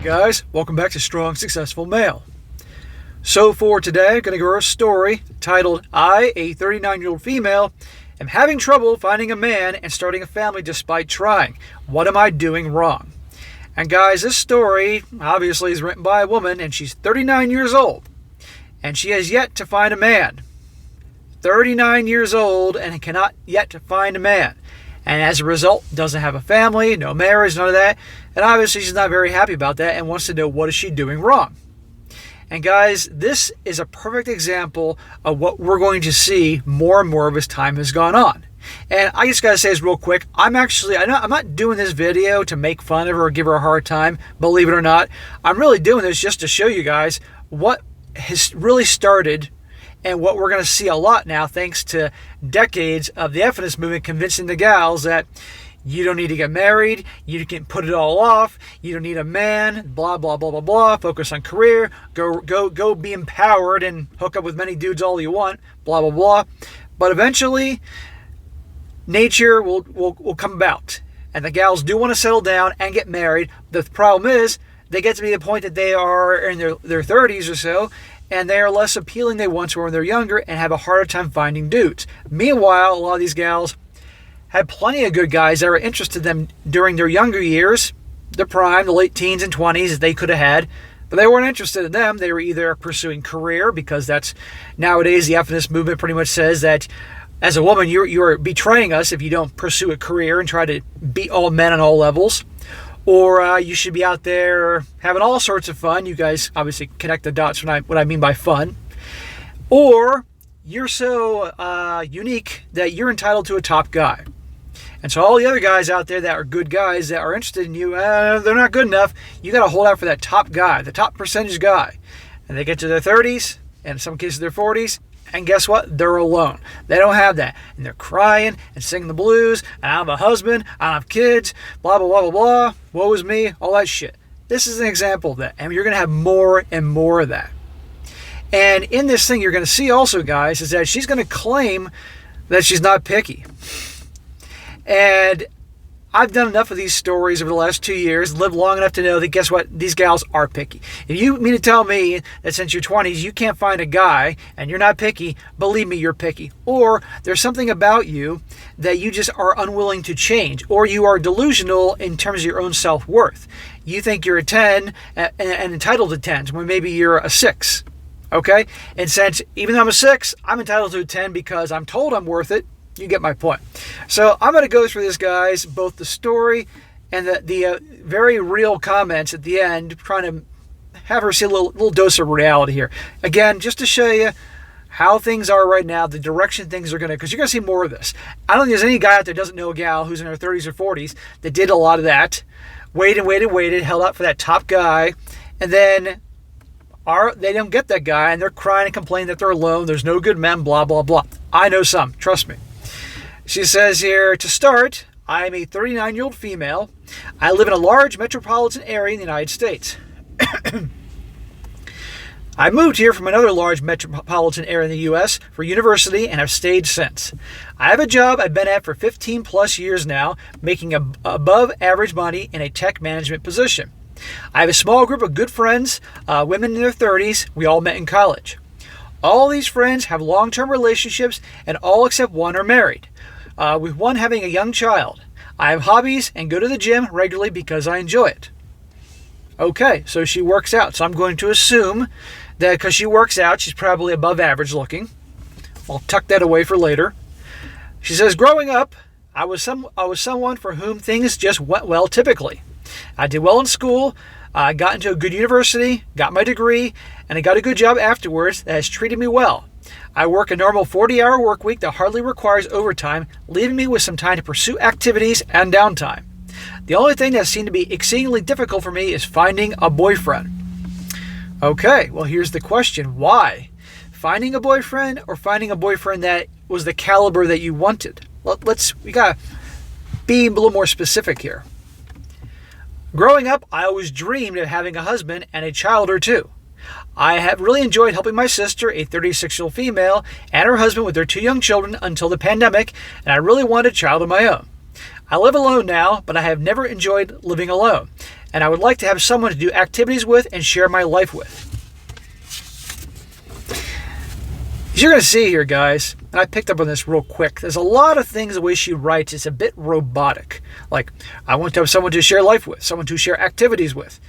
guys, welcome back to Strong Successful Male. So for today, I'm going to go over a story titled, I, a 39-year-old female, am having trouble finding a man and starting a family despite trying. What am I doing wrong? And guys, this story obviously is written by a woman, and she's 39 years old. And she has yet to find a man. 39 years old and cannot yet find a man. And as a result, doesn't have a family, no marriage, none of that. And obviously she's not very happy about that and wants to know what is she doing wrong. And guys, this is a perfect example of what we're going to see more and more of as time has gone on. And I just got to say this real quick. I'm not doing this video to make fun of her or give her a hard time, believe it or not. I'm really doing this just to show you guys what has really started and what we're going to see a lot now thanks to decades of the feminist movement convincing the gals that you don't need to get married, you can put it all off, you don't need a man, blah, blah, blah, blah, blah, focus on career, go be empowered and hook up with many dudes all you want, blah, blah, blah. But eventually, nature will come about. And the gals do want to settle down and get married. The problem is, they get to be the point that they are in their 30s or so, and they are less appealing than they once were when they're younger and have a harder time finding dudes. Meanwhile, a lot of these gals had plenty of good guys that were interested in them during their younger years, the prime, the late teens and 20s that they could have had, but they weren't interested in them. They were either pursuing career, because that's nowadays the feminist movement pretty much says that as a woman, you're betraying us if you don't pursue a career and try to beat all men on all levels. Or you should be out there having all sorts of fun. You guys obviously connect the dots when what I mean by fun. Or you're so unique that you're entitled to a top guy. And so all the other guys out there that are good guys that are interested in you, they're not good enough. You got to hold out for that top guy, the top percentage guy. And they get to their 30s, and in some cases their 40s, and guess what? They're alone. They don't have that. And they're crying and singing the blues, and I don't have a husband, I don't have kids, blah, blah, blah, blah, blah, woe is me, all that shit. This is an example of that, and you're going to have more and more of that. And in this thing, you're going to see also, guys, is that she's going to claim that she's not picky. And I've done enough of these stories over the last 2 years, lived long enough to know that, guess what? These gals are picky. If you mean to tell me that since your 20s you can't find a guy and you're not picky, believe me, you're picky. Or there's something about you that you just are unwilling to change. Or you are delusional in terms of your own self-worth. You think you're a 10 and entitled to 10s when maybe you're a 6. Okay? And since even though I'm a 6, I'm entitled to a 10 because I'm told I'm worth it. You get my point. So I'm going to go through this, guys, both the story and the very real comments at the end, trying to have her see a little dose of reality here. Again, just to show you how things are right now, the direction things are going to, because you're going to see more of this. I don't think there's any guy out there that doesn't know a gal who's in her 30s or 40s that did a lot of that, waited, held out for that top guy, and then they don't get that guy, and they're crying and complaining that they're alone, there's no good men, blah, blah, blah. I know some, trust me. She says here, to start, I am a 39-year-old female. I live in a large metropolitan area in the United States. I moved here from another large metropolitan area in the U.S. for university and have stayed since. I have a job I've been at for 15 plus years now, making above average money in a tech management position. I have a small group of good friends, women in their 30s. We all met in college. All these friends have long-term relationships, and all except one are married, with one having a young child. I have hobbies and go to the gym regularly because I enjoy it. Okay, so she works out. So I'm going to assume that because she works out, she's probably above average looking. I'll tuck that away for later. She says, growing up, I was someone for whom things just went well typically. I did well in school, I got into a good university, got my degree, and I got a good job afterwards that has treated me well. I work a normal 40-hour work week that hardly requires overtime, leaving me with some time to pursue activities and downtime. The only thing that seemed to be exceedingly difficult for me is finding a boyfriend. Okay, well here's the question. Why? Finding a boyfriend or finding a boyfriend that was the caliber that you wanted? We gotta be a little more specific here. Growing up, I always dreamed of having a husband and a child or two. I have really enjoyed helping my sister, a 36-year-old female, and her husband with their 2 young children until the pandemic, and I really wanted a child of my own. I live alone now, but I have never enjoyed living alone. and I would like to have someone to do activities with and share my life with. As you're going to see here, guys, and I picked up on this real quick, there's a lot of things the way she writes, it's a bit robotic. Like, I want to have someone to share life with, someone to share activities with.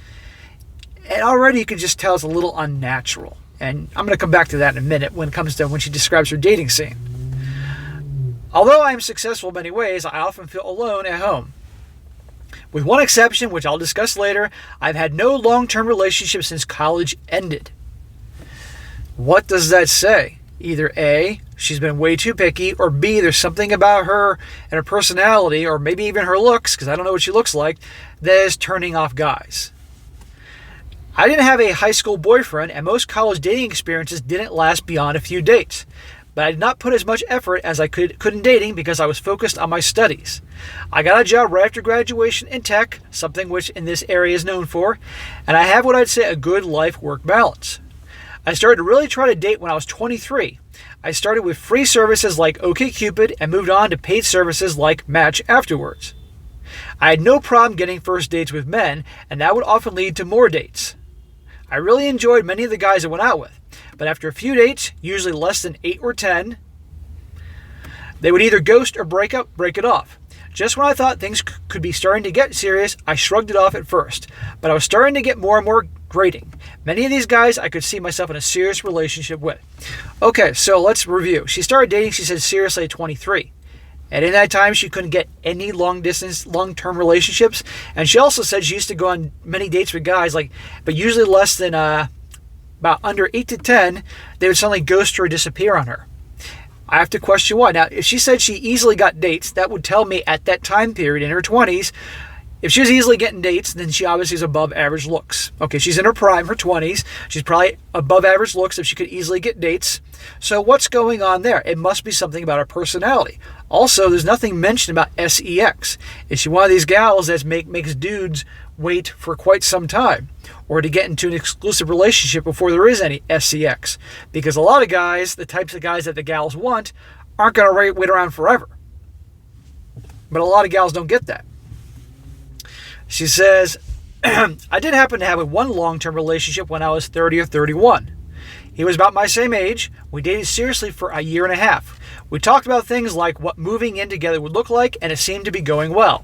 And already you can just tell it's a little unnatural. And I'm going to come back to that in a minute when it comes to when she describes her dating scene. Although I am successful in many ways, I often feel alone at home. With one exception, which I'll discuss later, I've had no long-term relationship since college ended. What does that say? Either A, she's been way too picky, or B, there's something about her and her personality, or maybe even her looks, because I don't know what she looks like, that is turning off guys. I didn't have a high school boyfriend, and most college dating experiences didn't last beyond a few dates. But I did not put as much effort as I could in dating because I was focused on my studies. I got a job right after graduation in tech, something which in this area is known for, and I have what I'd say a good life-work balance. I started to really try to date when I was 23. I started with free services like OkCupid and moved on to paid services like Match afterwards. I had no problem getting first dates with men, and that would often lead to more dates. I really enjoyed many of the guys I went out with, but after a few dates, usually less than 8 or 10, they would either ghost or break it off. Just when I thought things could be starting to get serious, I shrugged it off at first, but I was starting to get more and more grating. Many of these guys I could see myself in a serious relationship with. Okay, so let's review. She started dating, she said, seriously at 23. And in that time, she couldn't get any long-term relationships. And she also said she used to go on many dates with guys, but usually less than about under 8 to 10, they would suddenly ghost her or disappear on her. I have to question why. Now, if she said she easily got dates, that would tell me at that time period in her 20s, if she was easily getting dates, then she obviously is above average looks. Okay, she's in her prime, her 20s. She's probably above average looks if she could easily get dates. So what's going on there? It must be something about her personality. Also, there's nothing mentioned about sex. Is she one of these gals that makes dudes wait for quite some time, or to get into an exclusive relationship before there is any sex? Because a lot of guys, the types of guys that the gals want, aren't going to wait around forever. But a lot of gals don't get that. She says, I did happen to have one long-term relationship when I was 30 or 31. He was about my same age. We dated seriously for a year and a half. We talked about things like what moving in together would look like, and it seemed to be going well.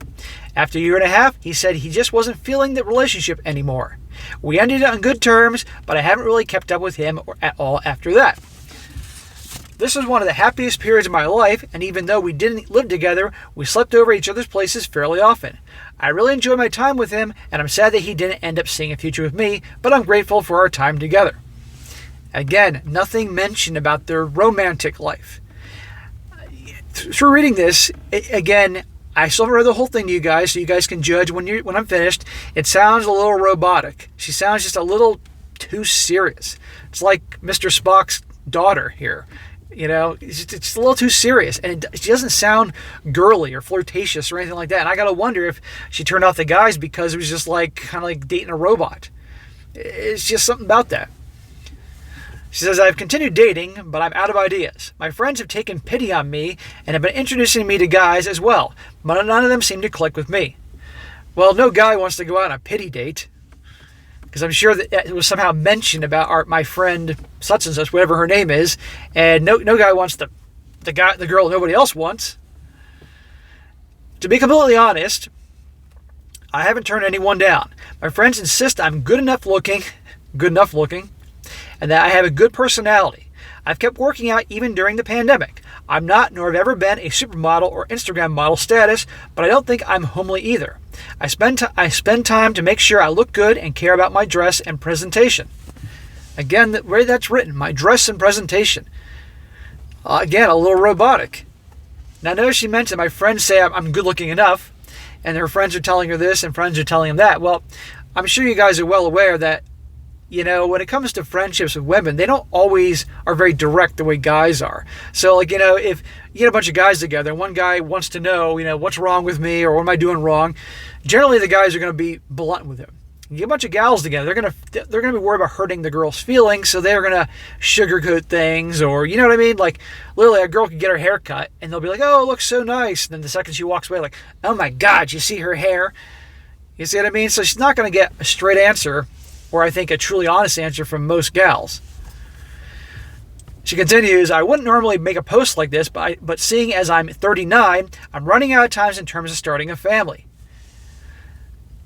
After a year and a half, he said he just wasn't feeling the relationship anymore. We ended it on good terms, but I haven't really kept up with him at all after that. This was one of the happiest periods of my life, and even though we didn't live together, we slept over each other's places fairly often. I really enjoyed my time with him, and I'm sad that he didn't end up seeing a future with me, but I'm grateful for our time together. Again, nothing mentioned about their romantic life. Through reading this, again, I still haven't read the whole thing to you guys, so you guys can judge when I'm finished. It sounds a little robotic. She sounds just a little too serious. It's like Mr. Spock's daughter here. You know, it's a little too serious, and she doesn't sound girly or flirtatious or anything like that. And I gotta wonder if she turned off the guys because it was just kind of like dating a robot. It's just something about that. She says, I've continued dating, but I'm out of ideas. My friends have taken pity on me and have been introducing me to guys as well, but none of them seem to click with me. Well, no guy wants to go out on a pity date, because I'm sure that it was somehow mentioned about my friend such and such, whatever her name is, and no guy wants the girl nobody else wants. To be completely honest, I haven't turned anyone down. My friends insist I'm good enough looking, and that I have a good personality. I've kept working out even during the pandemic. I'm not, nor have ever been, a supermodel or Instagram model status, but I don't think I'm homely either. I spend time to make sure I look good and care about my dress and presentation. Again, the way that's written, my dress and presentation. Again, a little robotic. Now, notice she mentioned my friends say I'm good looking enough, and her friends are telling her this and friends are telling them that. Well, I'm sure you guys are well aware that, you know, when it comes to friendships with women, they don't always are very direct the way guys are. So, if you get a bunch of guys together and one guy wants to know, what's wrong with me or what am I doing wrong, generally the guys are going to be blunt with him. You get a bunch of gals together, they're gonna be worried about hurting the girl's feelings, so they're gonna sugarcoat things, or you know what I mean? Like literally, a girl could get her hair cut, and they'll be like, "Oh, it looks so nice." And then the second she walks away, like, "Oh my God, you see her hair?" You see what I mean? So she's not going to get a straight answer, or I think a truly honest answer from most gals. She continues, I wouldn't normally make a post like this, but seeing as I'm 39, I'm running out of times in terms of starting a family.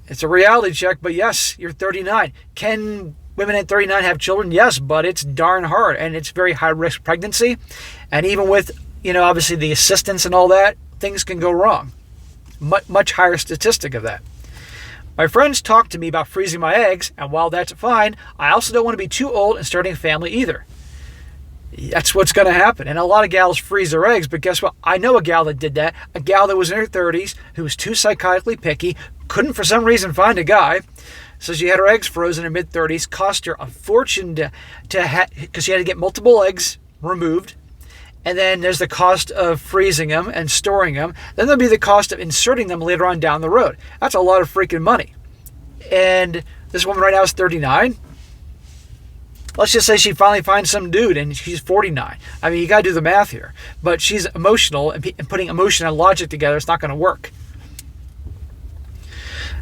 It's a reality check, but yes, you're 39. Can women at 39 have children? Yes, but it's darn hard, and it's very high-risk pregnancy. And even with, obviously the assistance and all that, things can go wrong. Much higher statistic of that. My friends talk to me about freezing my eggs, and while that's fine, I also don't want to be too old and starting a family either. That's what's going to happen. And a lot of gals freeze their eggs, but guess what? I know a gal that did that. A gal that was in her 30s, who was too psychotically picky, couldn't for some reason find a guy. So she had her eggs frozen in her mid-30s, cost her a fortune because she had to get multiple eggs removed. And then there's the cost of freezing them and storing them. Then there'll be the cost of inserting them later on down the road. That's a lot of freaking money. And this woman right now is 39. Let's just say she finally finds some dude and she's 49. I mean, you got to do the math here. But she's emotional, and putting emotion and logic together, it's not going to work.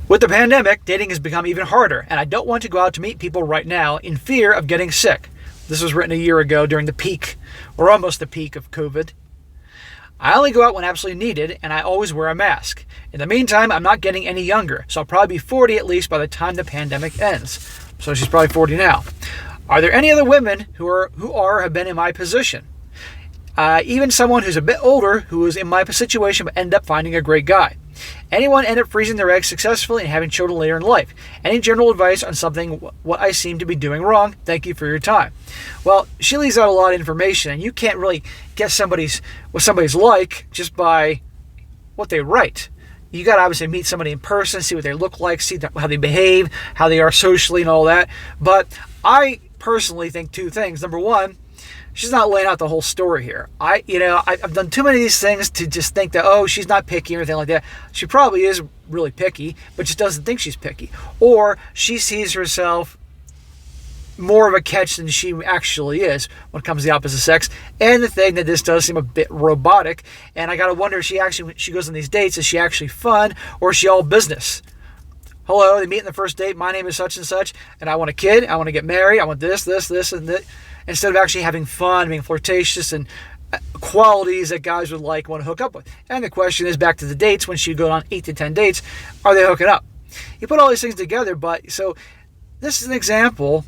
With the pandemic, dating has become even harder, and I don't want to go out to meet people right now in fear of getting sick. This was written a year ago during the peak, or almost the peak of COVID. I only go out when absolutely needed, and I always wear a mask. In the meantime, I'm not getting any younger, so I'll probably be 40 at least by the time the pandemic ends. So she's probably 40 now. Are there any other women who have been in my position? Even someone who's a bit older who was in my situation but ended up finding a great guy. Anyone end up freezing their eggs successfully and having children later in life? Any general advice on something what I seem to be doing wrong? Thank you for your time. Well, she leaves out a lot of information, and you can't really guess what somebody's like just by what they write. You got to obviously meet somebody in person, see what they look like, see how they behave, how they are socially and all that. But I personally think two things. Number one, she's not laying out the whole story here. I've done too many of these things to just think that, she's not picky or anything like that. She probably is really picky, but just doesn't think she's picky. Or she sees herself more of a catch than she actually is when it comes to the opposite sex. And the thing that this does seem a bit robotic. And I got to wonder, when she goes on these dates, is she actually fun or is she all business? Hello, they meet in the first date. My name is such and such, and I want a kid. I want to get married. I want this, and that. Instead of actually having fun, being flirtatious, and qualities that guys would want to hook up with. And the question is, back to the dates, when she go on 8 to 10 dates, are they hooking up? You put all these things together, so this is an example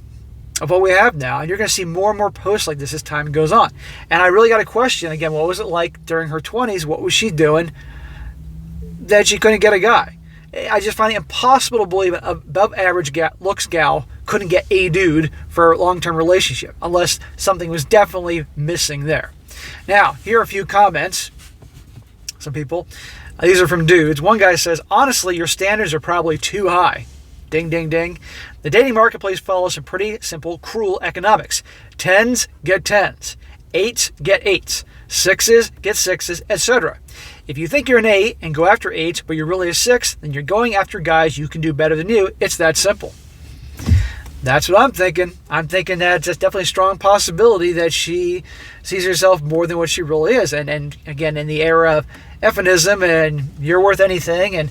of what we have now, and you're going to see more and more posts like this as time goes on. And I really got to question, again, what was it like during her 20s? What was she doing that she couldn't get a guy? I just find it impossible to believe an above-average looks gal couldn't get a dude for a long-term relationship, unless something was definitely missing there. Now, here are a few comments. Some people. These are from dudes. One guy says, honestly, your standards are probably too high. Ding, ding, ding. The dating marketplace follows some pretty simple, cruel economics. 10s get 10s. 8s get 8s. 6s get 6s, etc. If you think you're an 8 and go after 8, but you're really a 6, then you're going after guys you can do better than you. It's that simple. That's what I'm thinking. I'm thinking that it's definitely a strong possibility that she sees herself more than what she really is. And again, in the era of effinism and you're worth anything and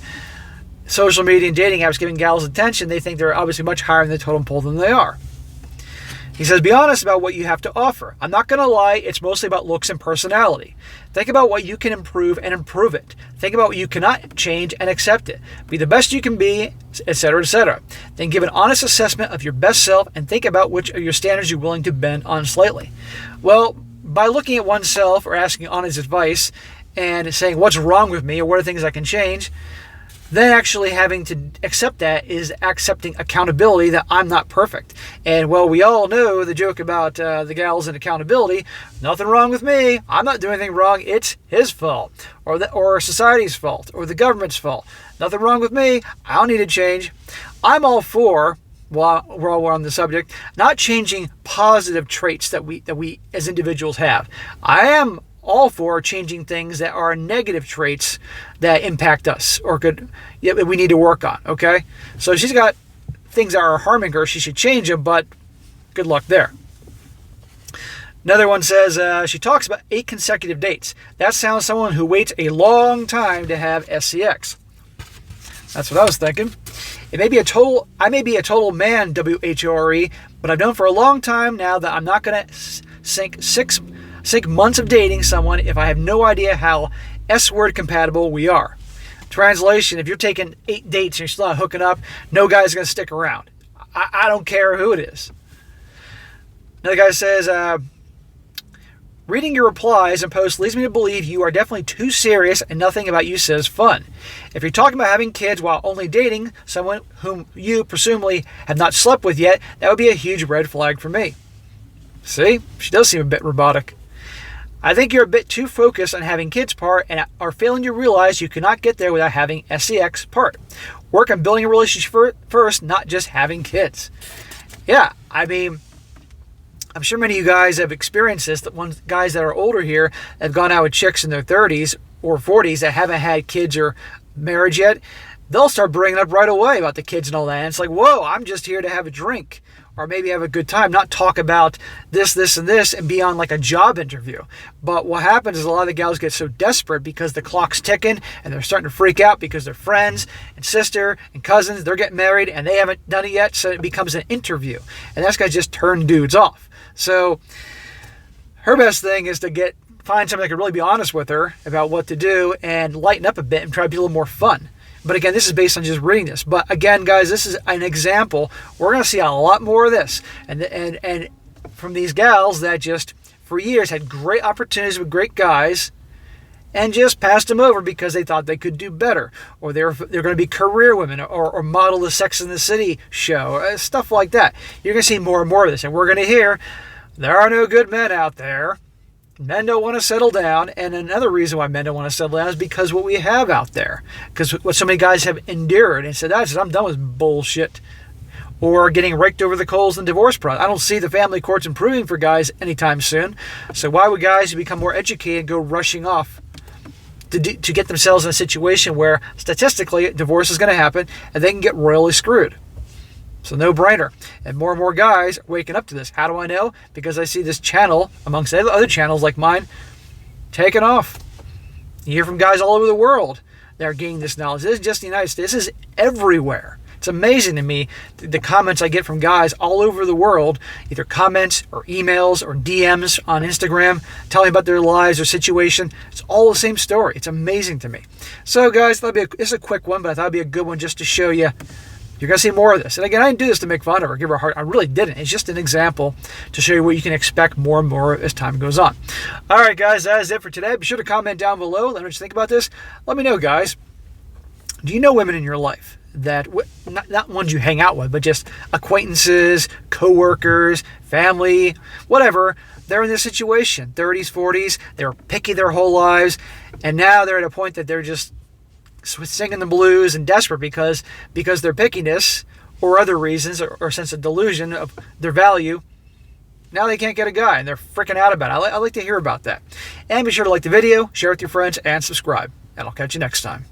social media and dating apps giving gals attention, they think they're obviously much higher in the totem pole than they are. He says, be honest about what you have to offer. I'm not going to lie, it's mostly about looks and personality. Think about what you can improve and improve it. Think about what you cannot change and accept it. Be the best you can be, etc., etc. Then give an honest assessment of your best self and think about which of your standards you're willing to bend on slightly. Well, by looking at oneself or asking honest advice and saying what's wrong with me or what are things I can change, then actually having to accept that is accepting accountability that I'm not perfect. And well, we all know the joke about the gals and accountability. Nothing wrong with me. I'm not doing anything wrong. It's his fault, or society's fault, or the government's fault. Nothing wrong with me. I don't need to change. I'm all for, while we're on the subject, not changing positive traits that we as individuals have. I am all for changing things that are negative traits that impact us or we need to work on, okay? So she's got things that are harming her. She should change them, but good luck there. Another one says, she talks about 8 consecutive dates. That sounds someone who waits a long time to have SCX. That's what I was thinking. I may be a total man, WHORE, but I've known for a long time now that I'm not going to sink months of dating someone if I have no idea how S-word compatible we are. Translation, if you're taking 8 dates and you're still not hooking up, no guy's going to stick around. I don't care who it is. Another guy says, reading your replies and posts leads me to believe you are definitely too serious and nothing about you says fun. If you're talking about having kids while only dating someone whom you presumably have not slept with yet, that would be a huge red flag for me. See? She does seem a bit robotic. I think you're a bit too focused on having kids part and are failing to realize you cannot get there without having sex part. Work on building a relationship first, not just having kids. Yeah, I mean, I'm sure many of you guys have experienced this, that guys that are older here have gone out with chicks in their 30s or 40s that haven't had kids or marriage yet. They'll start bringing up right away about the kids and all that. And it's like, whoa, I'm just here to have a drink or maybe have a good time, not talk about this, and this, and be on like a job interview. But what happens is a lot of the gals get so desperate because the clock's ticking and they're starting to freak out because their friends and sister and cousins, they're getting married and they haven't done it yet, so it becomes an interview. And that's going to just turn dudes off. So her best thing is to find somebody that can really be honest with her about what to do and lighten up a bit and try to be a little more fun. But again, this is based on just reading this. But again, guys, this is an example. We're going to see a lot more of this. And from these gals that just, for years, had great opportunities with great guys and just passed them over because they thought they could do better. Or they're going to be career women or model the Sex and the City show. Stuff like that. You're going to see more and more of this. And we're going to hear, there are no good men out there. Men don't want to settle down, and another reason why men don't want to settle down is because what we have out there. Because what so many guys have endured and said, I'm done with bullshit. Or getting raked over the coals in the divorce process. I don't see the family courts improving for guys anytime soon. So why would guys who become more educated go rushing off to get themselves in a situation where statistically divorce is going to happen and they can get royally screwed? So no brainer. And more guys are waking up to this. How do I know? Because I see this channel, amongst other channels like mine, taking off. You hear from guys all over the world that are gaining this knowledge. This is just the United States. This is everywhere. It's amazing to me, the comments I get from guys all over the world, either comments or emails or DMs on Instagram, telling about their lives or situation. It's all the same story. It's amazing to me. So guys, this is a quick one, but I thought it'd be a good one just to show you. You're going to see more of this. And again, I didn't do this to make fun of her, give her a heart. I really didn't. It's just an example to show you what you can expect more and more as time goes on. All right, guys, that is it for today. Be sure to comment down below. Let me know what you think about this. Let me know, guys. Do you know women in your life that, not ones you hang out with, but just acquaintances, coworkers, family, whatever, they're in this situation, 30s, 40s, they were picky their whole lives, and now they're at a point that they're just singing the blues and desperate because their pickiness or other reasons or sense of delusion of their value, now they can't get a guy and they're freaking out about it. I'd like to hear about that. And be sure to like the video, share it with your friends, and subscribe. And I'll catch you next time.